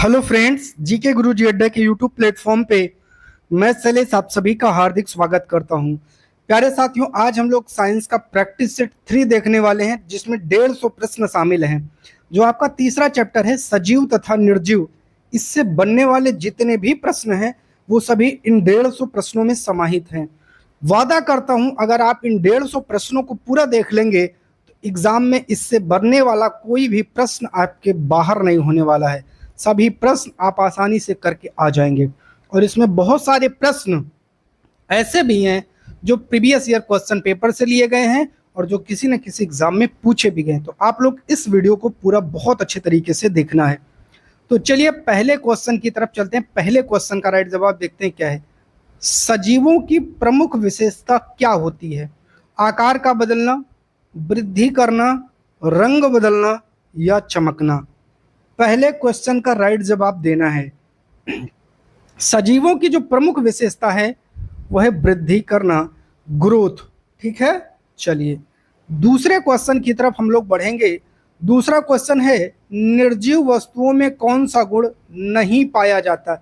Hello friends, GK गुरुजी अड्डा के YouTube platform पे मैं शैलेश आप सभी का हार्दिक स्वागत करता हूं। प्यारे साथियों, आज हम लोग साइंस का प्रैक्टिस सेट 3 देखने वाले हैं, जिसमें 150 प्रश्न शामिल हैं। जो आपका तीसरा चैप्टर है सजीव तथा निर्जीव, इससे बनने वाले जितने भी प्रश्न हैं वो सभी इन 150 प्रश्नों में समाहित हैं। वादा करता हूं, अगर आप इन 150 प्रश्नों को पूरा देख लेंगे तो एग्जाम में इससे बनने वाला कोई भी प्रश्न आपके बाहर नहीं होने वाला है। सभी प्रश्न आप आसानी से करके आ जाएंगे। और इसमें बहुत सारे प्रश्न ऐसे भी हैं जो प्रीवियस ईयर क्वेश्चन पेपर से लिए गए हैं और जो किसी न किसी एग्जाम में पूछे भी गए। तो आप लोग इस वीडियो को पूरा बहुत अच्छे तरीके से देखना है। तो चलिए पहले क्वेश्चन की तरफ चलते हैं। पहले क्वेश्चन का राइट जवाब देखते हैं क्या है। सजीवों की प्रमुख विशेषता क्या होती है? आकार का बदलना, वृद्धि करना, रंग बदलना या चमकना? पहले क्वेश्चन का राइट जवाब देना है। सजीवों की जो प्रमुख विशेषता है वह है वृद्धि करना, ग्रोथ। ठीक है, चलिए दूसरे क्वेश्चन की तरफ हम लोग बढ़ेंगे। दूसरा क्वेश्चन है निर्जीव वस्तुओं में कौन सा गुण नहीं पाया जाता?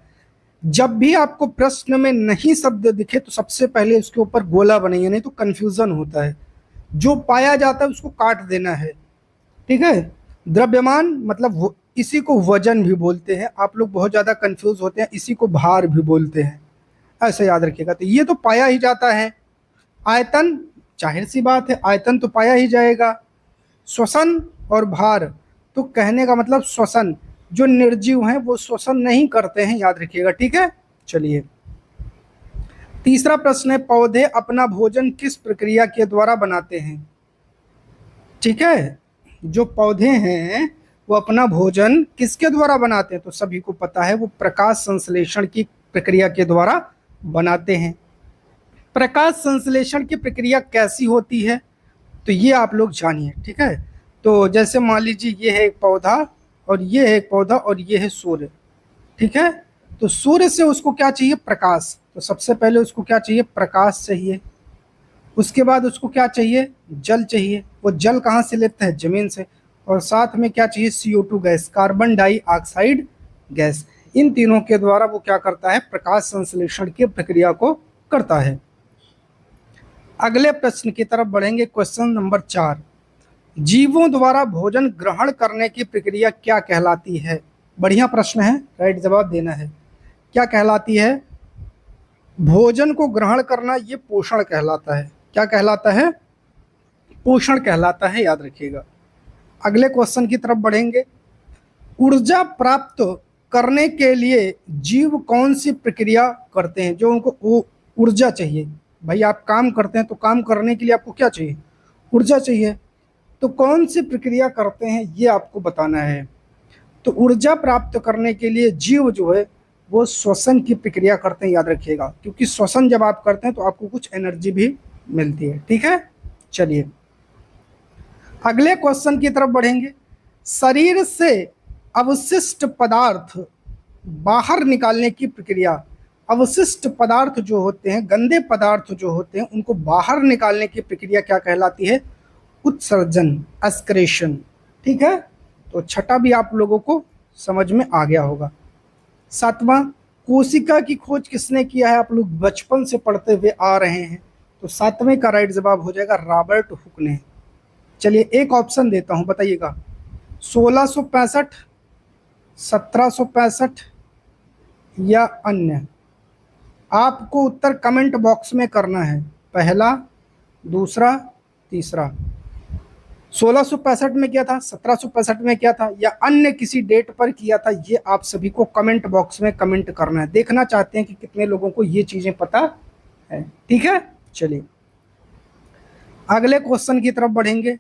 जब भी आपको प्रश्न में नहीं शब्द दिखे तो सबसे पहले उसके ऊपर गोला बनाइए, नहीं तो कंफ्यूजन होता है। जो पाया जाता है उसको काट देना है। ठीक है, द्रव्यमान मतलब इसी को वजन भी बोलते हैं। आप लोग बहुत ज़्यादा कंफ्यूज होते हैं, इसी को भार भी बोलते हैं, ऐसे याद रखिएगा। तो ये तो पाया ही जाता है। आयतन, जाहिर सी बात है, आयतन तो पाया ही जाएगा। श्वसन और भार, तो कहने का मतलब श्वसन, जो निर्जीव हैं वो श्वसन नहीं करते हैं, याद रखिएगा। ठीक है, चलिए तीसरा प्रश्न है पौधे अपना भोजन किस प्रक्रिया के द्वारा बनाते हैं? ठीक है, जो पौधे हैं वो अपना भोजन किसके द्वारा बनाते हैं? तो सभी को पता है, वो प्रकाश संश्लेषण की प्रक्रिया के द्वारा बनाते हैं। प्रकाश संश्लेषण की प्रक्रिया कैसी होती है तो ये आप लोग जानिए। ठीक है, तो जैसे मान लीजिए ये है एक पौधा और ये है एक पौधा और ये है सूर्य। ठीक है, तो सूर्य से उसको क्या चाहिए? प्रकाश। तो सबसे पहले उसको क्या चाहिए? प्रकाश चाहिए। उसके बाद उसको क्या चाहिए? जल चाहिए। वो जल कहाँ से लेता है? जमीन से। और साथ में क्या चाहिए? CO2 gas, carbon dioxide gas. इन तीनों के द्वारा वो क्या करता है? प्रकाश संश्लेषण की प्रक्रिया को करता है। अगले प्रश्न की तरफ बढ़ेंगे। क्वेश्चन नंबर 4, जीवों द्वारा भोजन ग्रहण करने की प्रक्रिया क्या कहलाती है? बढ़िया प्रश्न है, राइट जवाब देना है। क्या कहलाती है? भोजन को ग्रहण करना ये पोषण कहलाता है। क्या कहलाता है? पोषण कहलाता है, याद रखिएगा। अगले क्वेश्चन की तरफ बढ़ेंगे। ऊर्जा प्राप्त करने के लिए जीव कौन सी प्रक्रिया करते हैं? जो उनको ऊर्जा चाहिए, भाई आप काम करते हैं तो काम करने के लिए आपको क्या चाहिए? ऊर्जा चाहिए। तो कौन सी प्रक्रिया करते हैं ये आपको बताना है। तो ऊर्जा प्राप्त करने के लिए जीव जो है वो श्वसन की प्रक्रिया करते हैं, याद रखिएगा। क्योंकि श्वसन जब आप करते हैं तो आपको कुछ एनर्जी भी मिलती है। ठीक है, चलिए अगले क्वेश्चन की तरफ बढ़ेंगे। शरीर से अवशिष्ट पदार्थ बाहर निकालने की प्रक्रिया। अवशिष्ट पदार्थ जो होते हैं, गंदे पदार्थ जो होते हैं, उनको बाहर निकालने की प्रक्रिया क्या कहलाती है? उत्सर्जन, एस्क्रेशन। ठीक है, तो छठा भी आप लोगों को समझ में आ गया होगा। सातवां, कोशिका की खोज किसने किया है? आप लोग बचपन से पढ़ते हुए आ रहे हैं। तो सातवें का राइट जवाब हो जाएगा रॉबर्ट हुक ने। चलिए एक ऑप्शन देता हूं, बताइएगा। 1665, 1765 या अन्य? आपको उत्तर कमेंट बॉक्स में करना है, पहला, दूसरा, तीसरा। 1665 में किया था, 1765 में किया था, या अन्य किसी डेट पर किया था? ये आप सभी को कमेंट बॉक्स में कमेंट करना है। देखना चाहते हैं कि कितने लोगों को ये चीजें पता है। ठीक है, चलिए अगले क्वेश्चन की तरफ बढ़ेंगे।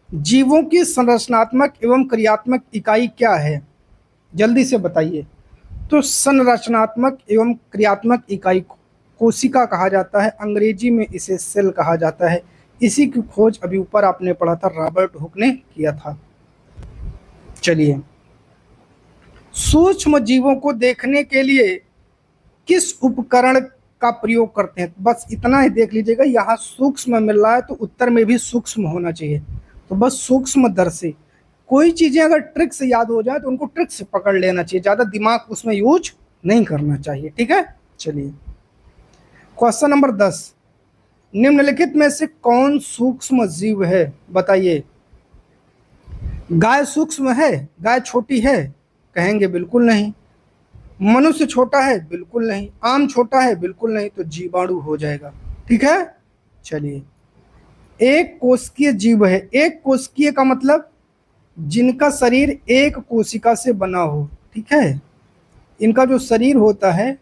जीवों की संरचनात्मक एवं क्रियात्मक इकाई क्या है? जल्दी से बताइए। तो संरचनात्मक एवं क्रियात्मक इकाई कोशिका कहा जाता है, अंग्रेजी में इसे सेल कहा जाता है। इसी की खोज अभी ऊपर आपने पढ़ा था, रॉबर्ट हुक ने किया था। चलिए सूक्ष्म जीवों को देखने के लिए किस उपकरण का प्रयोग करते हैं? बस इतना ही देख लीजिएगा, यहाँ सूक्ष्म मिल रहा है तो उत्तर में भी सूक्ष्म होना चाहिए। तो बस सूक्ष्मदर्शी, कोई चीज़ें अगर ट्रिक से याद हो जाए तो उनको ट्रिक से पकड़ लेना चाहिए, ज़्यादा दिमाग उसमें यूज नहीं करना चाहिए, ठीक है। चलिए क्वेश्चन नंबर 10, निम्नलिखित में से कौन सूक्ष्म जीव है, बताइए। गाय सूक्ष्म है, गाय छोटी है, कहेंगे बिल्कुल नहीं। मनुष्य छोटा है, बिल्कुल नहीं। आम छोटा है, बिल्कुल नहीं। तो जीवाणु हो जाएगा, ठीक है। चलिए, एक कोशिकीय जीव है। एक कोशिकीय का मतलब जिनका शरीर एक कोशिका से बना हो, ठीक है। इनका जो शरीर होता है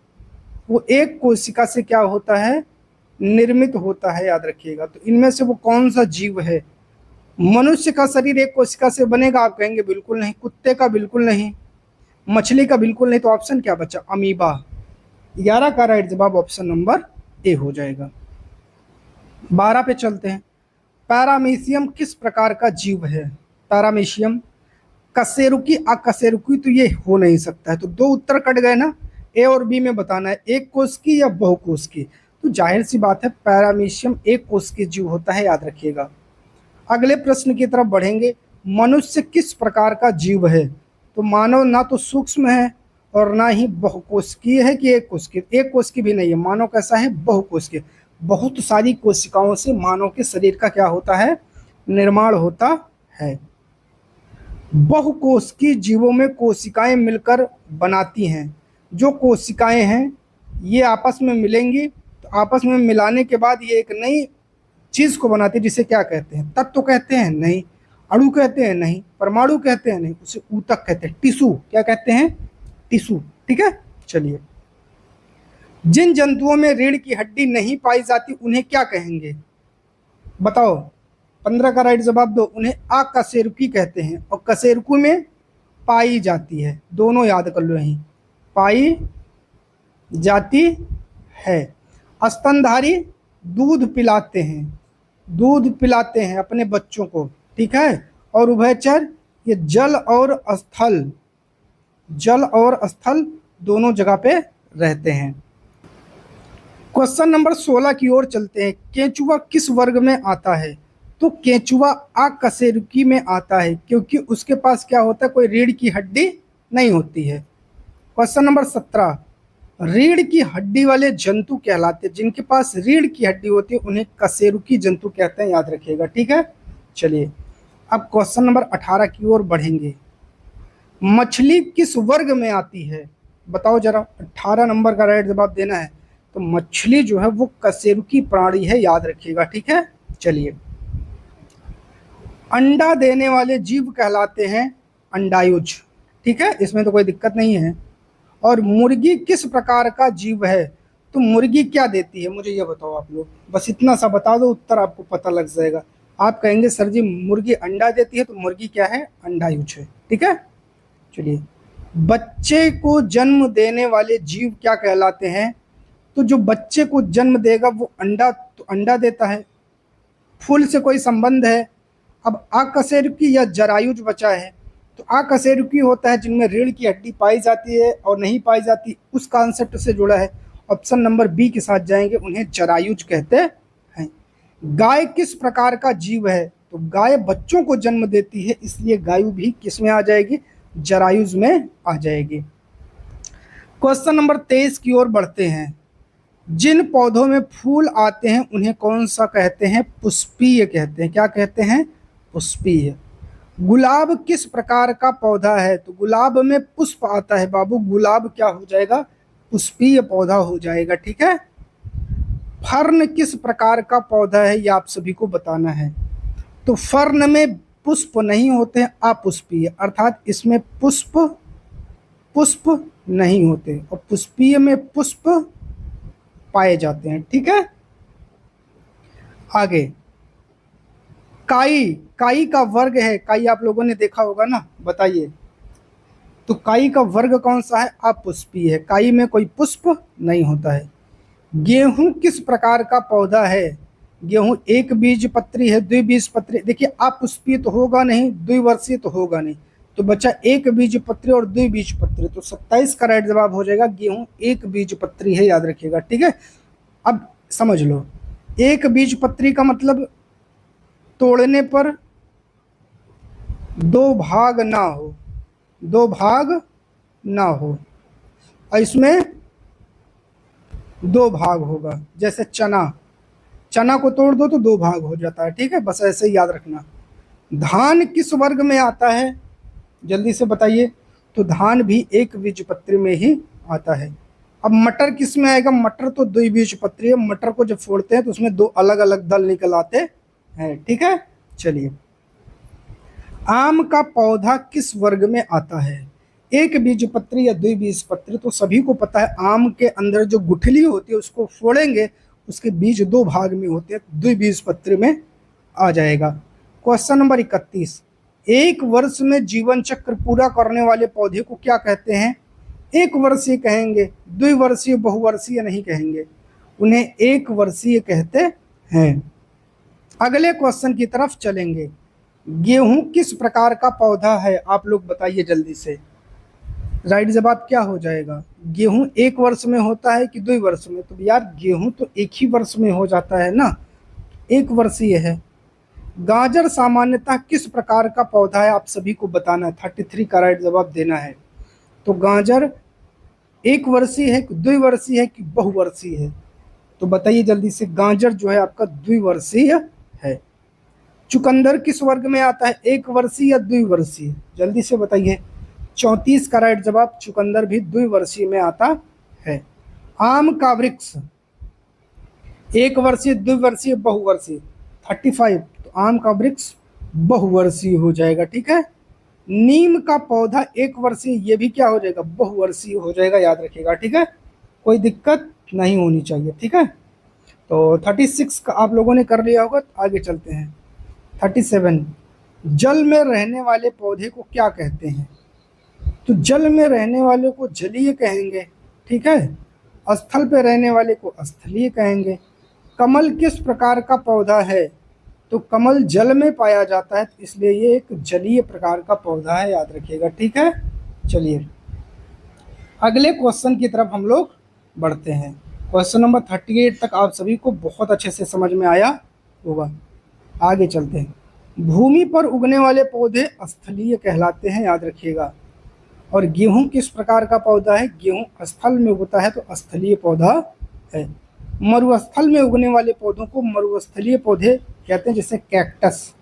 वो एक कोशिका से क्या होता है, निर्मित होता है, याद रखिएगा। तो इनमें से वो कौन सा जीव है। मनुष्य का शरीर एक कोशिका से बनेगा, आप कहेंगे बिल्कुल नहीं। कुत्ते का बिल्कुल नहीं, मछली का बिल्कुल नहीं। तो ऑप्शन क्या बचा, अमीबा। 11 का राइट जवाब ऑप्शन नंबर ए हो जाएगा। 12 पे चलते हैं। पैरामीशियम किस प्रकार का जीव है। पैरामीशियम कशेरुकी, अकशेरुकी तो ये हो नहीं सकता है। तो दो उत्तर कट गए ना, ए और बी में बताना है, एक कोश की या बहुकोश की। तो जाहिर सी बात है पैरामीशियम एक कोश की जीव होता है, याद रखिएगा। अगले प्रश्न की तरफ बढ़ेंगे। मनुष्य किस प्रकार का जीव है। तो मानव ना तो सूक्ष्म है और ना ही बहुकोशिकीय है कि एक कोशिकीय। एक कोशिकीय भी नहीं है। मानव कैसा है, बहुकोशिकीय। बहुत सारी कोशिकाओं से मानव के शरीर का क्या होता है, निर्माण होता है। बहुकोशिकीय जीवों में कोशिकाएं मिलकर बनाती हैं। जो कोशिकाएं हैं ये आपस में मिलेंगी, तो आपस में मिलाने के बाद ये एक नई चीज को बनाती है, जिसे क्या कहते हैं, तत्व कहते हैं, नहीं। अणु कहते हैं, नहीं। परमाणु कहते हैं, नहीं। उसे ऊतक कहते हैं, टिश्यू। क्या कहते हैं, टिश्यू, ठीक है। चलिए, जिन जंतुओं में रीढ़ की हड्डी नहीं पाई जाती उन्हें क्या कहेंगे, बताओ। 15 का राइट जवाब दो। उन्हें अकशेरुकी कहते हैं, और कशेरुकी में पाई जाती है। दोनों याद कर लो, यहीं पाई जाती है। स्तनधारी दूध पिलाते हैं, दूध पिलाते हैं अपने बच्चों को, ठीक है। और उभयचर ये जल और स्थल, जल और स्थल दोनों जगह पे रहते हैं। क्वेश्चन नंबर 16 की ओर चलते हैं। केंचुआ किस वर्ग में आता है। तो केंचुआ अकशेरुकी में आता है, क्योंकि उसके पास क्या होता है, कोई रीढ़ की हड्डी नहीं होती है। क्वेश्चन नंबर 17, रीढ़ की हड्डी वाले जंतु कहलाते हैं। जिनके पास रीढ़ की हड्डी होती है उन्हें कशेरुकी जंतु कहते हैं, याद रखिएगा, ठीक है। चलिए, अब क्वेश्चन नंबर 18 की ओर बढ़ेंगे। मछली किस वर्ग में आती है, बताओ जरा। 18 नंबर का राइट जवाब देना है। तो मछली जो है वो कशेरुकी प्राणी है, याद रखिएगा, ठीक है। चलिए, अंडा देने वाले जीव कहलाते हैं अंडायुज, ठीक है, इसमें तो कोई दिक्कत नहीं है। और मुर्गी किस प्रकार का जीव है। तो मुर्गी क्या देती है, मुझे ये बताओ आप लोग। बस इतना सा बता दो, उत्तर आपको पता लग जाएगा। आप कहेंगे सर जी मुर्गी अंडा देती है, तो मुर्गी क्या है, अंडायुज है, ठीक है। चलिए, बच्चे को जन्म देने वाले जीव क्या कहलाते हैं। तो जो बच्चे को जन्म देगा वो अंडा, तो अंडा देता है। फूल से कोई संबंध है। अब अकशेरुकी या जरायुज बचा है। तो अकशेरुकी होता है जिनमें रीढ़ की हड्डी पाई जाती है और नहीं पाई जाती, उस कॉन्सेप्ट से जुड़ा है। ऑप्शन नंबर बी के साथ जाएंगे, उन्हें जरायुज कहते हैं। गाय किस प्रकार का जीव है। तो गाय बच्चों को जन्म देती है, इसलिए गायु भी किस में आ जाएगी, जरायुज में आ जाएगी। क्वेश्चन नंबर 23 की ओर बढ़ते हैं। जिन पौधों में फूल आते हैं उन्हें कौन सा कहते हैं, पुष्पीय कहते हैं। क्या कहते हैं, पुष्पीय। गुलाब किस प्रकार का पौधा है। तो गुलाब में पुष्प आता है बाबू, गुलाब क्या हो जाएगा, पुष्पीय पौधा हो जाएगा, ठीक है। फर्न किस प्रकार का पौधा है, ये आप सभी को बताना है। तो फर्न में पुष्प नहीं होते हैं, अपुष्पीय, अर्थात इसमें पुष्प नहीं होते, और पुष्पीय में पुष्प पाए जाते हैं, ठीक है। आगे, काई, काई का वर्ग है। काई आप लोगों ने देखा होगा ना, बताइए। तो काई का वर्ग कौन सा है, अपुष्पीय है। काई में कोई पुष्प नहीं होता है। गेहूं किस प्रकार का पौधा है। गेहूं एक बीज पत्री है, द्विबीजपत्री। देखिए, अपुष्पीय तो होगा नहीं, द्विवर्षीय तो होगा नहीं, तो बच्चा एक बीज पत्री और द्विबीजपत्री। तो 27 का राइट जवाब हो जाएगा, गेहूं एक बीज पत्री है, याद रखिएगा, ठीक है। अब समझ लो, एक बीज पत्री का मतलब तोड़ने पर दो भाग ना हो, दो भाग ना हो, और इसमें दो भाग होगा। जैसे चना, चना को तोड़ दो तो दो भाग हो जाता है, ठीक है, बस ऐसे ही याद रखना। धान किस वर्ग में आता है, जल्दी से बताइए। तो धान भी एक बीजपत्री में ही आता है। अब मटर किस में आएगा, मटर तो द्विबीजपत्री है, मटर को जब फोड़ते हैं तो उसमें दो अलग अलग दल निकल आते हैं, ठीक है। चलिए, आम का पौधा किस वर्ग में आता है, एक बीजपत्री या द्विबीजपत्री, तो सभी को पता है आम के अंदर जो गुठली होती है उसको फोड़ेंगे, उसके बीज दो भाग में होते हैं, द्विबीजपत्री में आ जाएगा। क्वेश्चन नंबर 31, एक वर्ष में जीवन चक्र पूरा करने वाले पौधे को क्या कहते हैं, एक वर्षीय कहेंगे, द्विवर्षीय बहुवर्षीय नहीं कहेंगे, उन्हें एक वर्षीय कहते हैं। अगले क्वेश्चन की तरफ चलेंगे। गेहूं किस प्रकार का पौधा है, आप लोग बताइए जल्दी से। राइट जवाब क्या हो जाएगा, गेहूं एक वर्ष में होता है कि 2 वर्ष में, तो यार गेहूं तो एक ही वर्ष में हो जाता है ना, एक वर्षीय है। गाजर सामान्यतः किस प्रकार का पौधा है, आप सभी को बताना है, 33 का राइट जवाब देना है। तो गाजर एक वर्षीय है कि 2 वर्षीय है कि बहुवर्षीय है, तो बताइए जल्दी से, गाजर जो है आपका 2 वर्षीय है। चुकंदर किस वर्ग में आता है, एक वर्षीय या 2 वर्षीय, जल्दी से बताइए। 34 का राइट जवाब, चुकंदर भी 2 वर्षीय में आता है। आम का वृक्ष एक वर्षीय, 2 वर्षीय, बहुवर्षीय, 35, तो आम का वृक्ष बहुवर्षीय हो जाएगा, ठीक है। नीम का पौधा एक वर्षीय, ये भी क्या हो जाएगा, बहुवर्षीय हो जाएगा, याद रखिएगा, ठीक है, कोई दिक्कत नहीं होनी चाहिए, ठीक है। तो 36 का आप लोगों ने कर लिया होगा, आगे चलते हैं। 37, जल में रहने वाले पौधे को क्या कहते हैं, तो जल में रहने वाले को जलीय कहेंगे, ठीक है, स्थल पे रहने वाले को स्थलीय कहेंगे। कमल किस प्रकार का पौधा है, तो कमल जल में पाया जाता है, इसलिए ये एक जलीय प्रकार का पौधा है, याद रखिएगा, ठीक है। चलिए, अगले क्वेश्चन की तरफ हम लोग बढ़ते हैं। क्वेश्चन नंबर 38 तक आप सभी को बहुत अच्छे से समझ में आया होगा, आगे चलते हैं। भूमि पर उगने वाले पौधे स्थलीय कहलाते हैं, याद रखिएगा। और गेहूं किस प्रकार का पौधा है, गेहूं स्थल में उगता है तो स्थलीय पौधा है। मरुस्थल में उगने वाले पौधों को मरुस्थलीय पौधे कहते हैं, जैसे कैक्टस।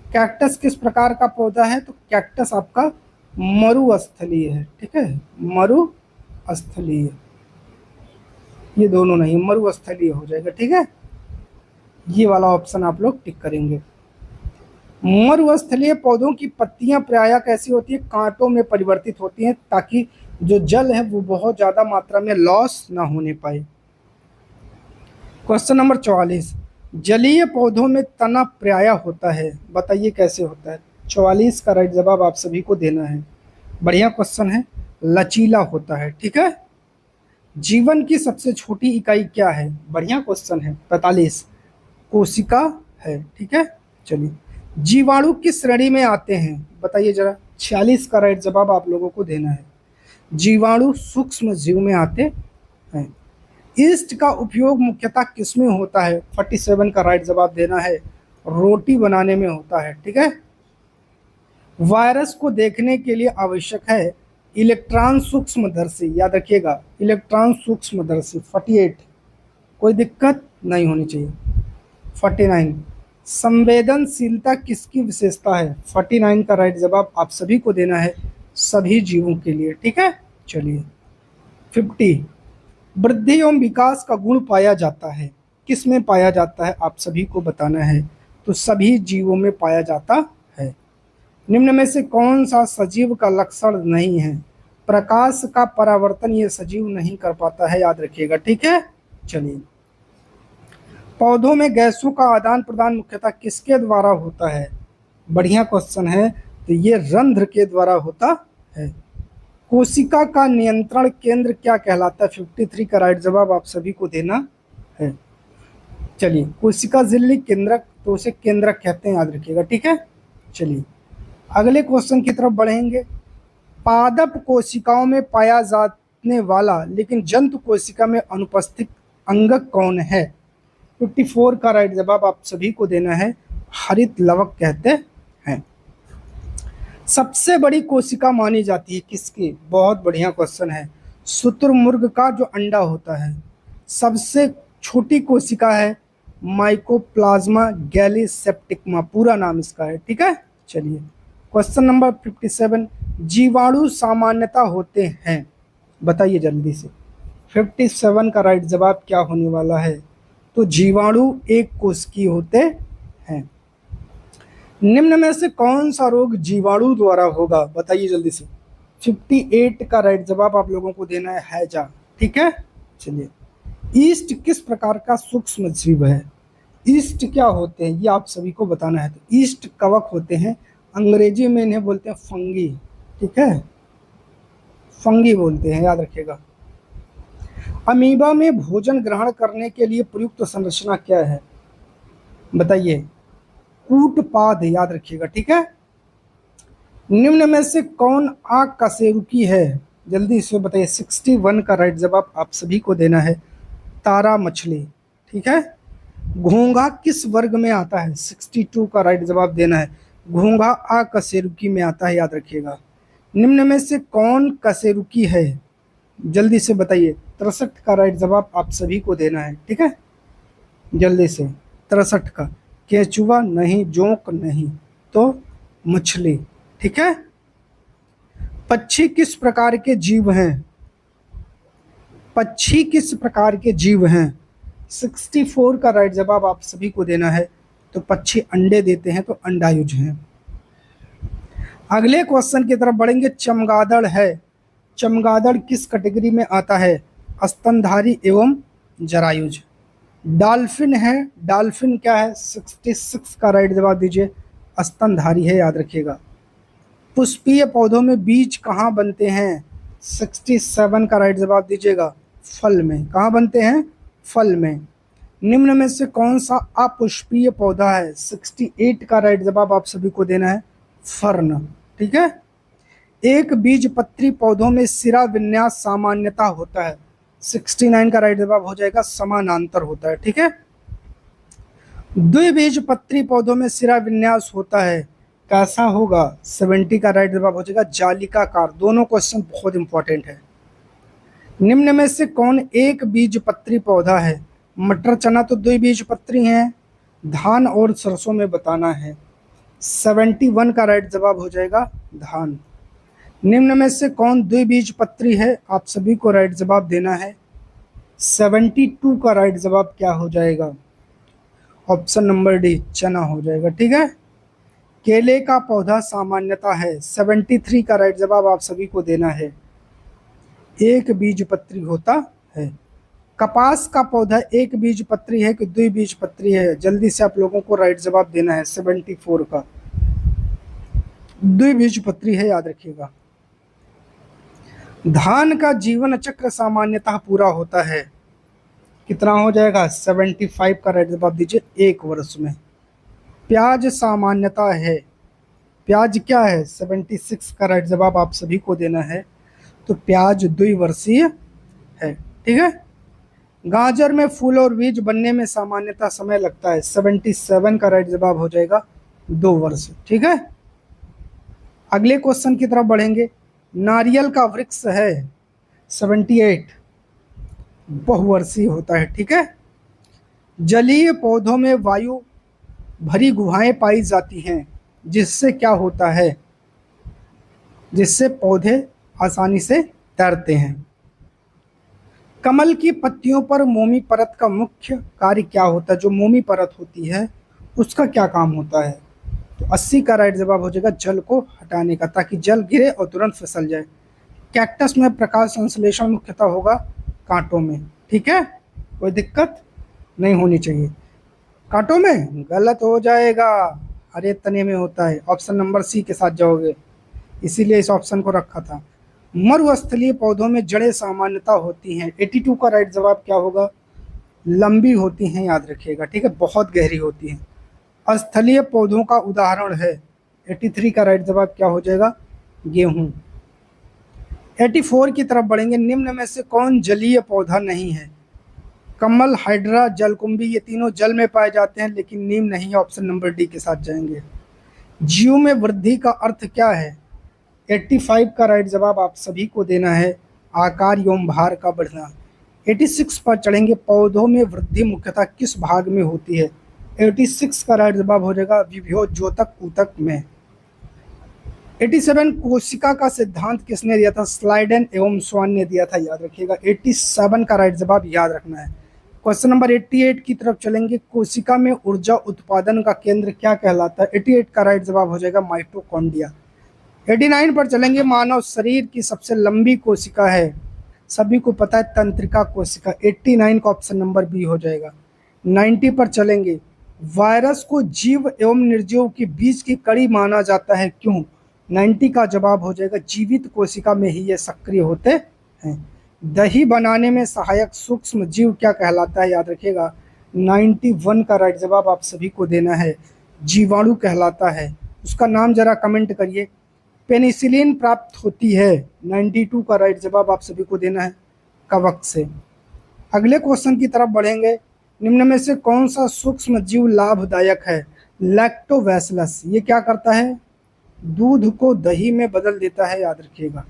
कैक्टस किस प्रकार का पौधा है, तो कैक्टस आपका मरुस्थलीय है, ठीक है, मरुस्थलीय, ये दोनों नहीं, मरुस्थलीय हो जाएगा, ठीक है। ये वाला ऑप्शन आप लोग टिक करेंगे। मरुस्थलीय पौधों की पत्तियां प्रायः कैसी होती है, कांटों में परिवर्तित होती हैं, ताकि जो जल है वो बहुत ज्यादा मात्रा में लॉस ना होने पाए। क्वेश्चन नंबर 44, जलीय पौधों में तना प्रायः होता है, बताइए कैसे होता है। 44 का राइट जवाब आप सभी को देना है, बढ़िया क्वेश्चन है, लचीला होता है, ठीक है। जीवन की सबसे छोटी इकाई क्या है, बढ़िया क्वेश्चन है, 45, कोशिका है, ठीक है। चलिए, जीवाणु किस श्रेणी में आते हैं, बताइए जरा। 46 का राइट जवाब आप लोगों को देना है, जीवाणु सूक्ष्म जीव में आते हैं। ईस्ट का उपयोग मुख्यतः किस में होता है, 47 का राइट जवाब देना है, रोटी बनाने में होता है, ठीक है। वायरस को देखने के लिए आवश्यक है इलेक्ट्रॉन सूक्ष्मदर्शी, याद रखिएगा, इलेक्ट्रॉन सूक्ष्मदर्शी, 48, कोई दिक्कत नहीं होनी चाहिए। 49, संवेदनशीलता किसकी विशेषता है, 49 का राइट जवाब आप सभी को देना है, सभी जीवों के लिए, ठीक है। चलिए, 50, वृद्धि एवं विकास का गुण पाया जाता है, किस में पाया जाता है, आप सभी को बताना है, तो सभी जीवों में पाया जाता है। निम्न में से कौन सा सजीव का लक्षण नहीं है, प्रकाश का परावर्तन ये सजीव नहीं कर पाता है, याद रखिएगा, ठीक है। चलिए, पौधों में गैसों का आदान प्रदान मुख्यतः किसके द्वारा होता है, बढ़िया क्वेश्चन है, तो ये रंध्र के द्वारा होता है। कोशिका का नियंत्रण केंद्र क्या कहलाता है, 53 का राइट जवाब आप सभी को देना है। चलिए, कोशिका झिल्ली केंद्रक, तो उसे केंद्रक कहते हैं, याद रखिएगा, ठीक है। चलिए, अगले क्वेश्चन की तरफ बढ़ेंगे। पादप कोशिकाओं में पाया जाने वाला लेकिन जंतु कोशिका में अनुपस्थित अंगक कौन है, 54 का राइट जवाब आप सभी को देना है, हरित लवक कहते हैं। सबसे बड़ी कोशिका मानी जाती है किसकी? बहुत बढ़िया क्वेश्चन है। शुतुरमुर्ग का जो अंडा होता है, सबसे छोटी कोशिका है माइकोप्लाज्मा गैलीसेप्टिकमा, पूरा नाम इसका है। ठीक है, चलिए क्वेश्चन नंबर 57, जीवाणु सामान्यता होते हैं, बताइए जल्दी से। 57 का राइट जवाब क्या होने वाला है? तो जीवाणु एक कोशिकीय होते हैं। निम्न में से कौन सा रोग जीवाणु द्वारा होगा, बताइए जल्दी से। 58 का राइट जवाब आप लोगों को देना है हैजा। ठीक है, चलिए ईस्ट किस प्रकार का सूक्ष्म जीव है? ईस्ट क्या होते हैं ये आप सभी को बताना है। तो ईस्ट कवक होते हैं, अंग्रेजी में इन्हें बोलते हैं फंगी। ठीक है, फंगी बोलते हैं, याद रखिएगा। अमीबा में भोजन ग्रहण करने के लिए प्रयुक्त संरचना क्या है, बताइए। कूटपाद, याद रखिएगा। ठीक है, निम्न में से कौन अकशेरुकी है, जल्दी से बताइए। 61 का राइट जवाब आप सभी को देना है तारा मछली। ठीक है, घोंघा किस वर्ग में आता है? 62 का राइट जवाब देना है घोंघा अकशेरुकी में आता है, याद रखिएगा। निम्न में से कौन कशेरुकी है, जल्दी से बताइए। 63 का राइट जवाब आप सभी को देना है। ठीक है, जल्दी से 63 का। केचुआ नहीं, जोंक नहीं, तो मछली। ठीक है, पक्षी किस प्रकार के जीव हैं? पक्षी किस प्रकार के जीव हैं? 64 का राइट जवाब आप सभी को देना है। तो पक्षी अंडे देते हैं, तो अंडायुज हैं। अगले क्वेश्चन की तरफ बढ़ेंगे। चमगादड़ है, चमगादड़ किस कैटेगरी में आता है? स्तनधारी एवं जरायुज। डॉल्फिन है, डॉल्फिन क्या है? 66 का राइट जवाब दीजिए, स्तनधारी है, याद रखिएगा। पुष्पीय पौधों में बीज कहाँ बनते हैं? 67 का राइट जवाब दीजिएगा, फल में। कहाँ बनते हैं? फल में। निम्न में से कौन सा अपुष्पीय पौधा है? 68 का राइट जवाब आप सभी को देना है फर्न। ठीक है, एक बीजपत्री पौधों में सिरा विन्यास सामान्यता होता है। 69 का राइट जवाब हो जाएगा समानांतर होता है। ठीक है, द्विबीजपत्री पौधों में सिरा विन्यास होता है, कैसा होगा? 70 का राइट जवाब हो जाएगा जालिकाकार। दोनों क्वेश्चन बहुत इंपॉर्टेंट है। निम्न में से कौन एक बीजपत्री पौधा है? मटर चना तो द्विबीजपत्री हैं, धान और सरसों में बताना है। 71 का राइट जवाब हो जाएगा धान। निम्न में से कौन द्विबीजपत्री है? आप सभी को राइट जवाब देना है। 72 का राइट जवाब क्या हो जाएगा? ऑप्शन नंबर डी, चना हो जाएगा। ठीक है, केले का पौधा सामान्यता है। 73 का राइट जवाब आप सभी को देना है, एक बीजपत्री होता है। कपास का पौधा एक बीजपत्री है कि द्विबीजपत्री है? जल्दी से आप लोगों को राइट जवाब देना है। 74 का द्विबीजपत्री है, याद रखिएगा। धान का जीवन चक्र सामान्यतः पूरा होता है, कितना हो जाएगा? 75 का राइट जवाब दीजिए, 1 वर्ष में। प्याज सामान्यता है, प्याज क्या है? 76 का राइट जवाब आप सभी को देना है। तो प्याज द्विवर्षीय है। ठीक है, गाजर में फूल और बीज बनने में सामान्यतः समय लगता है। 77 का राइट जवाब हो जाएगा 2 वर्ष। ठीक है, अगले क्वेश्चन की तरफ बढ़ेंगे। नारियल का वृक्ष है, 78 बहुवर्षीय होता है। ठीक है, जलीय पौधों में वायु भरी गुहाएं पाई जाती हैं, जिससे क्या होता है? जिससे पौधे आसानी से तैरते हैं। कमल की पत्तियों पर मोमी परत का मुख्य कार्य क्या होता है? जो मोमी परत होती है उसका क्या काम होता है? तो 80 का राइट जवाब हो जाएगा जल को हटाने का, ताकि जल गिरे और तुरंत फिसल जाए। कैक्टस में प्रकाश संश्लेषण मुख्यतः होगा कांटों में। ठीक है, कोई दिक्कत नहीं होनी चाहिए। कांटों में गलत हो जाएगा, हरे तने में होता है। ऑप्शन नंबर सी के साथ जाओगे, इसीलिए इस ऑप्शन को रखा था। मरुस्थलीय पौधों में जड़ें सामान्यता होती हैं। 82 का राइट जवाब क्या होगा? लंबी होती हैं, याद रखिएगा। ठीक है, बहुत गहरी होती हैं। स्थलीय पौधों का उदाहरण है। 83 का राइट जवाब क्या हो जाएगा? गेहूं। 84 की तरफ बढ़ेंगे। निम्न में से कौन जलीय पौधा नहीं है? कमल, हाइड्रा, जलकुंभी, ये तीनों जल में पाए जाते हैं, लेकिन नीम नहीं है। ऑप्शन नंबर डी के साथ जाएंगे। जीव में वृद्धि का अर्थ क्या है? 85 का राइट जवाब आप सभी को देना है, आकार एवं भार का बढ़ना। 86 पर चढ़ेंगे, पौधों में वृद्धि मुख्यतः किस भाग में होती है? 86 का राइट जवाब हो जाएगा विभव ज्योतक ऊतक में। 87 कोशिका का सिद्धांत किसने दिया था? स्लाइडेन एवं स्वान ने दिया था, याद रखिएगा। 87 का राइट जवाब याद रखना है। क्वेश्चन नंबर 88 की तरफ चलेंगे, कोशिका में ऊर्जा उत्पादन का केंद्र क्या कहलाता है? 88 का राइट जवाब हो जाएगा माइटोकॉन्ड्रिया। 89 पर चलेंगे, मानव शरीर की सबसे लंबी कोशिका है, सभी को पता है, तंत्रिका कोशिका। 89 का ऑप्शन नंबर बी हो जाएगा। 90 पर चलेंगे, वायरस को जीव एवं निर्जीव के बीच की कड़ी माना जाता है, क्यों? 90 का जवाब हो जाएगा जीवित कोशिका में ही ये सक्रिय होते हैं। दही बनाने में सहायक सूक्ष्म जीव क्या कहलाता है? याद रखिएगा। 91 का राइट जवाब आप सभी को देना है, जीवाणु कहलाता है। उसका नाम जरा कमेंट करिए। पेनिसिलिन प्राप्त होती है, 92 का राइट जवाब आप सभी को देना है, कवक से। अगले क्वेश्चन की तरफ बढ़ेंगे, निम्न में से कौन सा सूक्ष्म जीव लाभदायक है? लैक्टोबैसिलस। ये क्या करता है? दूध को दही में बदल देता है, याद रखिएगा।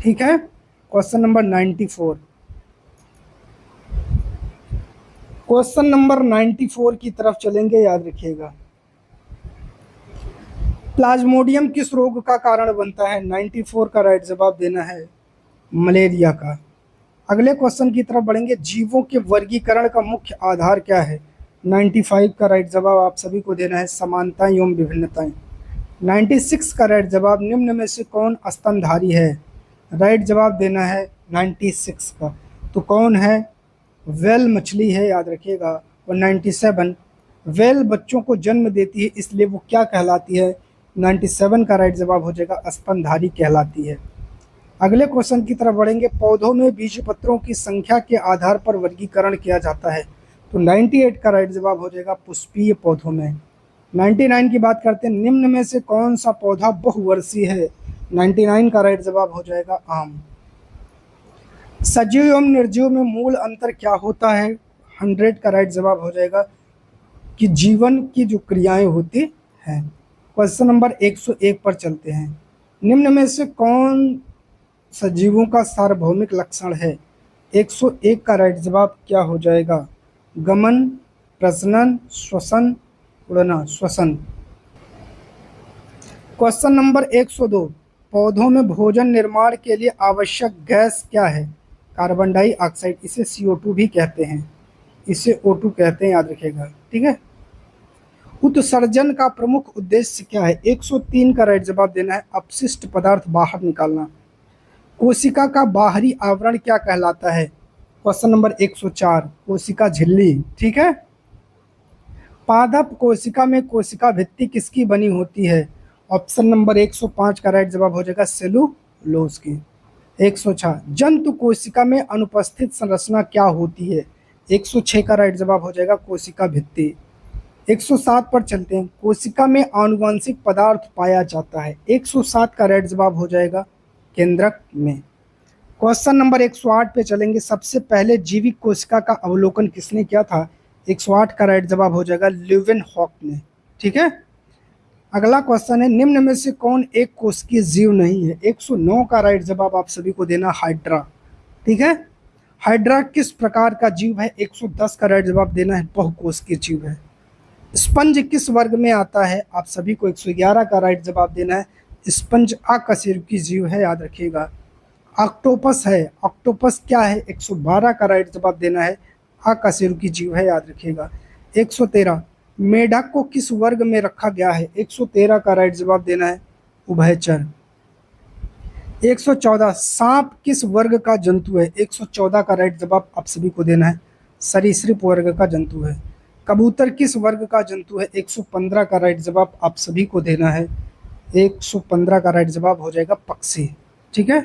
ठीक है। Question number 94। क्वेश्चन नंबर 94 की तरफ चलेंगे, याद रखिएगा। प्लाज्मोडियम किस रोग का कारण बनता है? 94 का राइट जवाब देना है, मलेरिया का। अगले क्वेश्चन की तरफ बढ़ेंगे, जीवों के वर्गीकरण का मुख्य आधार क्या है? 95 का राइट जवाब आप सभी को देना है, समानताएं एवं विभिन्नताएं। 96 का राइट जवाब, निम्न में से कौन स्तनधारी है? राइट जवाब देना है 96 का, तो कौन है? वेल मछली है, याद रखिएगा। और 97, वेल बच्चों को जन्म देती है, इसलिए वो क्या कहलाती है? 97 का राइट जवाब हो जाएगा स्तनधारी कहलाती है। अगले क्वेश्चन की तरफ बढ़ेंगे, पौधों में बीजपत्रों की संख्या के आधार पर वर्गीकरण किया जाता है, तो 98 का राइट जवाब हो जाएगा पुष्पीय पौधों में। 99 की बात करते हैं, निम्न में से कौन सा पौधा बहुवर्षीय है? 99 का राइट जवाब हो जाएगा आम। सजीव एवं निर्जीव में मूल अंतर क्या होता है? 100 का राइट जवाब हो जाएगा कि जीवन की जो क्रियाएं होती हैं। क्वेश्चन नंबर 101 पर चलते हैं, निम्न में से कौन सजीवों का सार्वभौमिक लक्षण है? 101 का राइट जवाब क्या हो जाएगा? गमन, प्रजनन, श्वसन, उड़ना। श्वसन। क्वेश्चन नंबर 102, पौधों में भोजन निर्माण के लिए आवश्यक गैस क्या है? कार्बन डाइऑक्साइड, इसे CO2 भी कहते हैं, इसे O2 कहते हैं, याद रखिएगा। ठीक है। उत्सर्जन का प्रमुख उद्देश्य क्या है? 103 का राइट जवाब देना है, अपशिष्ट पदार्थ बाहर निकालना। कोशिका का बाहरी आवरण क्या कहलाता है? क्वेश्चन नंबर 104, कोशिका झिल्ली। ठीक है। पादप कोशिका में कोशिका भित्ति किसकी बनी होती है? ऑप्शन नंबर 105 का राइट जवाब हो जाएगा सेलुलोज की। 106, जंतु कोशिका में अनुपस्थित संरचना क्या होती है? 106 का राइट जवाब हो जाएगा कोशिका भित्ति। 107 पर चलते हैं, कोशिका में आनुवंशिक पदार्थ पाया जाता है, 107 का राइट जवाब हो जाएगा केंद्रक में। क्वेश्चन नंबर 108 पे चलेंगे, सबसे पहले जीवित कोशिका का अवलोकन किसने किया था? 108 का राइट जवाब हो जाएगा ल्यूवेनहॉक ने। ठीक है। अगला क्वेश्चन है, निम्न में से कौन एक कोशिकीय जीव नहीं है? 109 का राइट जवाब आप सभी को देना, हाइड्रा। ठीक है। हाइड्रा किस प्रकार का जीव है? 110 का राइट जवाब देना है, बहुकोशिकीय जीव है। स्पंज किस वर्ग में आता है? आप सभी को 111 का राइट जवाब देना है, स्पंज अकशेरुकी जीव है, याद रखिएगा। ऑक्टोपस है, ऑक्टोपस क्या है? 112 का राइट जवाब देना है, अकशेरुकी जीव है, याद रखिएगा। 113, मेढक को किस वर्ग में रखा गया है? 113 का राइट जवाब देना है, उभयचर। 114, सांप किस वर्ग का जंतु है? 114 का राइट जवाब आप सभी को देना है, सरीसृप वर्ग का जंतु है। कबूतर किस वर्ग का जंतु है? 115 का राइट जवाब आप सभी को देना है, 115 का राइट जवाब हो जाएगा पक्षी। ठीक है।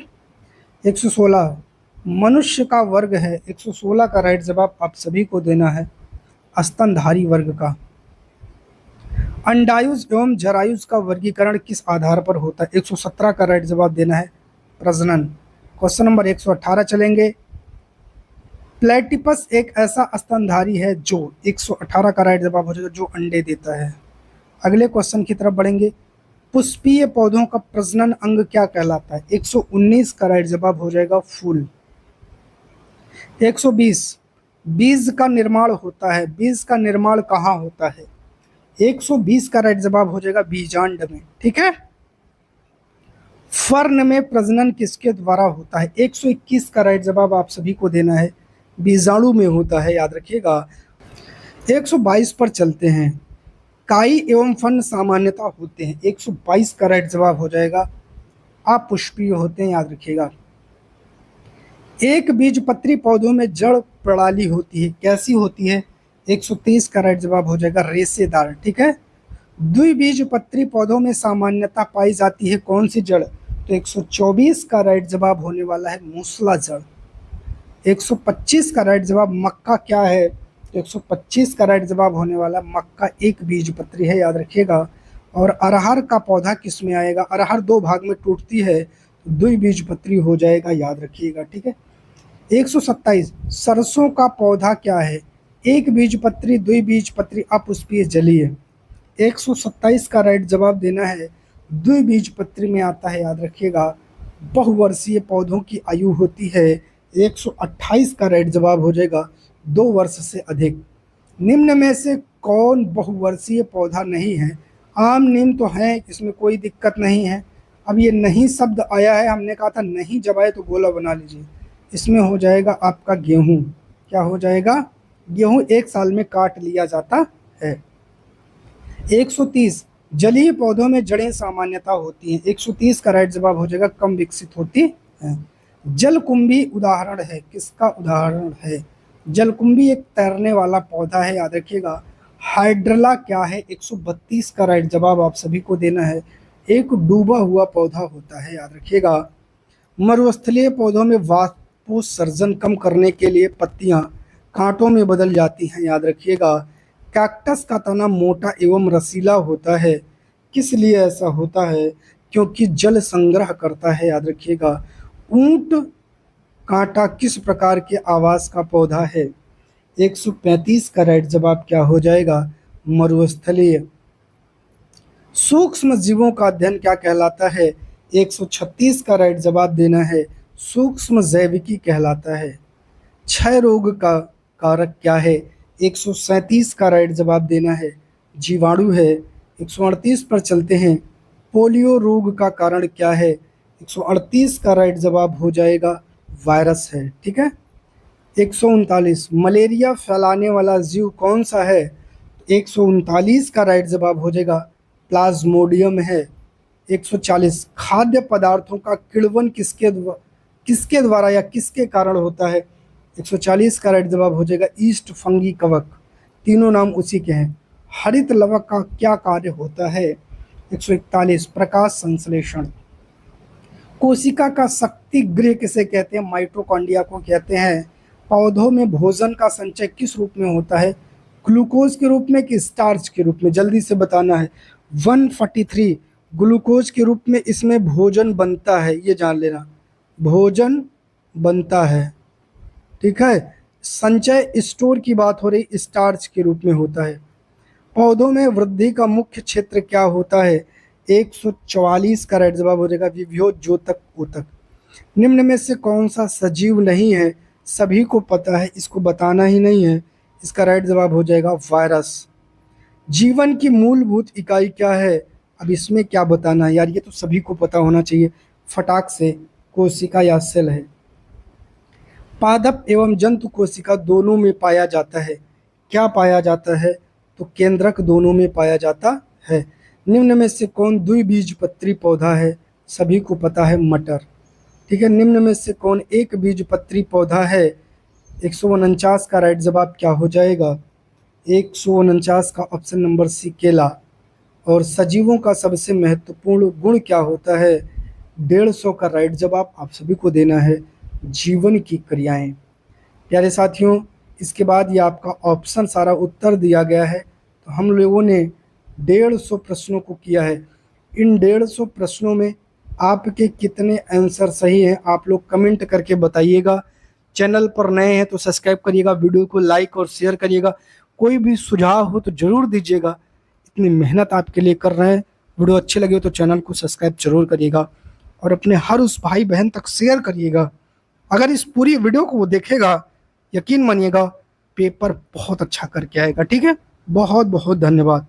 116, मनुष्य का वर्ग है, 116 का राइट जवाब आप सभी को देना है, स्तनधारी वर्ग का। अंडायुज एवं जरायुज का वर्गीकरण किस आधार पर होता है? 117 का राइट जवाब देना है, प्रजनन। क्वेश्चन नंबर 118 चलेंगे, प्लेटिपस एक ऐसा स्तनधारी है जो 118 का राइट जवाब हो जाएगा, जो अंडे देता है। अगले क्वेश्चन की तरफ बढ़ेंगे। पुष्पीय पौधों का प्रजनन अंग क्या कहलाता है? 119 का राइट जवाब हो जाएगा फूल। 120 बीज का निर्माण होता है, बीज का निर्माण कहाँ होता है? 120 का राइट जवाब हो जाएगा बीजांड में। ठीक है। फर्न में प्रजनन किसके द्वारा होता है? 121 का राइट जवाब आप सभी को देना है, बीजाणु में होता है, याद रखिएगा। 122 पर चलते हैं। काई एवं फन सामान्यता होते हैं, 122 का राइट जवाब हो जाएगा अपुष्पीय होते हैं, याद रखिएगा। एक बीजपत्री पौधों में जड़ प्रणाली होती है, कैसी होती है? 123 का राइट जवाब हो जाएगा रेशेदार। ठीक है। द्विबीजपत्री पौधों में सामान्यता पाई जाती है कौन सी जड़? तो 124 का राइट जवाब होने वाला है मूसला जड़। 125 का राइट जवाब मक्का क्या है? तो 125 का राइट जवाब होने वाला मक्का एक बीजपत्री है, याद रखिएगा। और अरहर का पौधा किस में आएगा? अरहर दो भाग में टूटती है, द्विबीजपत्री हो जाएगा, याद रखिएगा। ठीक है। 127 सरसों का पौधा क्या है? एक बीजपत्री, द्विबीजपत्री, अपुष्पीय, जलीय। 127 का राइट जवाब देना है द्विबीजपत्री में आता है, याद रखिएगा। बहुवर्षीय पौधों की आयु होती है। 128 का राइट जवाब हो जाएगा 2 वर्ष से अधिक। निम्न में से कौन बहुवर्षीय पौधा नहीं है? आम नीम तो है, इसमें कोई दिक्कत नहीं है। अब ये नहीं शब्द आया है, हमने कहा था नहीं जब आए तो गोला बना लीजिए। इसमें हो जाएगा आपका गेहूं। क्या हो जाएगा? गेहूं 1 साल में काट लिया जाता है। 130 जलीय पौधों में जड़ें सामान्यता होती हैं, 130 का राइट जवाब हो जाएगा कम विकसित होती हैं। जलकुंभी उदाहरण है, किसका उदाहरण है? जलकुंभी एक तैरने वाला पौधा है, याद रखिएगा। हाइड्रला क्या है? 132 का राइट जवाब आप सभी को देना है, एक डूबा हुआ पौधा होता है, याद रखिएगा। मरुस्थलीय पौधों में वाष्पोत्सर्जन कम करने के लिए पत्तियां कांटों में बदल जाती हैं, याद रखिएगा। कैक्टस का तना मोटा एवं रसीला होता है, किस लिए ऐसा होता है? क्योंकि जल संग्रह करता है, याद रखिएगा। ऊंट कांटा किस प्रकार के आवास का पौधा है? 135 का राइट जवाब क्या हो जाएगा? मरुस्थलीय। सूक्ष्म जीवों का अध्ययन क्या कहलाता है? 136 का राइट जवाब देना है सूक्ष्म जैविकी कहलाता है। क्षय रोग का कारक क्या है? 137 का राइट जवाब देना है जीवाणु है। 138 पर चलते हैं। पोलियो रोग का कारण क्या है? 138 का राइट जवाब हो जाएगा वायरस है। ठीक है। 139 मलेरिया फैलाने वाला जीव कौन सा है? 139 का राइट जवाब हो जाएगा प्लाज्मोडियम है। 140 खाद्य पदार्थों का किण्वन किसके द्वारा या किसके कारण होता है? 140 का राइट जवाब हो जाएगा ईस्ट, फंगी, कवक, तीनों नाम उसी के हैं। हरित लवक का क्या कार्य होता है? 141 प्रकाश संश्लेषण। कोशिका का शक्ति गृह किसे कहते हैं? माइटोकॉन्ड्रिया को कहते हैं। पौधों में भोजन का संचय किस रूप में होता है? ग्लूकोज के रूप में कि स्टार्च के रूप में? जल्दी से बताना है। 143 ग्लूकोज के रूप में इसमें भोजन बनता है, ये जान लेना, भोजन बनता है। ठीक है। संचय स्टोर की बात हो रही, स्टार्च के रूप में होता है। पौधों में वृद्धि का मुख्य क्षेत्र क्या होता है? 144 का राइट जवाब हो जाएगा विभ्योज्योतक ऊतक। निम्न में से कौन सा सजीव नहीं है? सभी को पता है, इसको बताना ही नहीं है। इसका राइट जवाब हो जाएगा वायरस। जीवन की मूलभूत इकाई क्या है? अब इसमें क्या बताना है यार, ये तो सभी को पता होना चाहिए फटाक से, कोशिका या सेल है। पादप एवं जंतु कोशिका दोनों में पाया जाता है। क्या पाया जाता है? तो केंद्रक दोनों में पाया जाता है। निम्न में से कौन द्विबीजपत्री पौधा है? सभी को पता है मटर। ठीक है। निम्न में से कौन एक बीजपत्री पौधा है? 149 का राइट जवाब क्या हो जाएगा? 149 का ऑप्शन नंबर सी केला। और सजीवों का सबसे महत्वपूर्ण गुण क्या होता है? 150 का राइट जवाब आप सभी को देना है जीवन की क्रियाएं। प्यारे साथियों, इसके बाद ये आपका ऑप्शन सारा उत्तर दिया गया है। तो हम लोगों ने 150 प्रश्नों को किया है। इन 150 प्रश्नों में आपके कितने आंसर सही हैं आप लोग कमेंट करके बताइएगा। चैनल पर नए हैं तो सब्सक्राइब करिएगा, वीडियो को लाइक और शेयर करिएगा। कोई भी सुझाव हो तो ज़रूर दीजिएगा। इतनी मेहनत आपके लिए कर रहे हैं। वीडियो अच्छी लगी हो तो चैनल को सब्सक्राइब जरूर करिएगा और अपने हर उस भाई बहन तक शेयर करिएगा। अगर इस पूरी वीडियो को वो देखेगा, यकीन मानिएगा पेपर बहुत अच्छा करके आएगा। ठीक है, बहुत बहुत धन्यवाद।